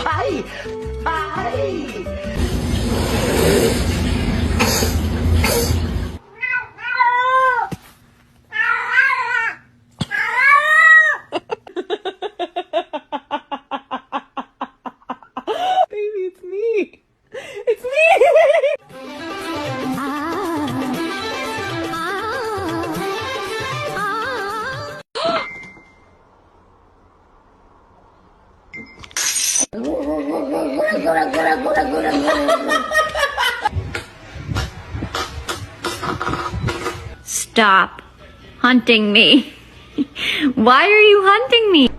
Ay! Ay! Baby, it's me. It's me. Stop hunting me. Why are you hunting me?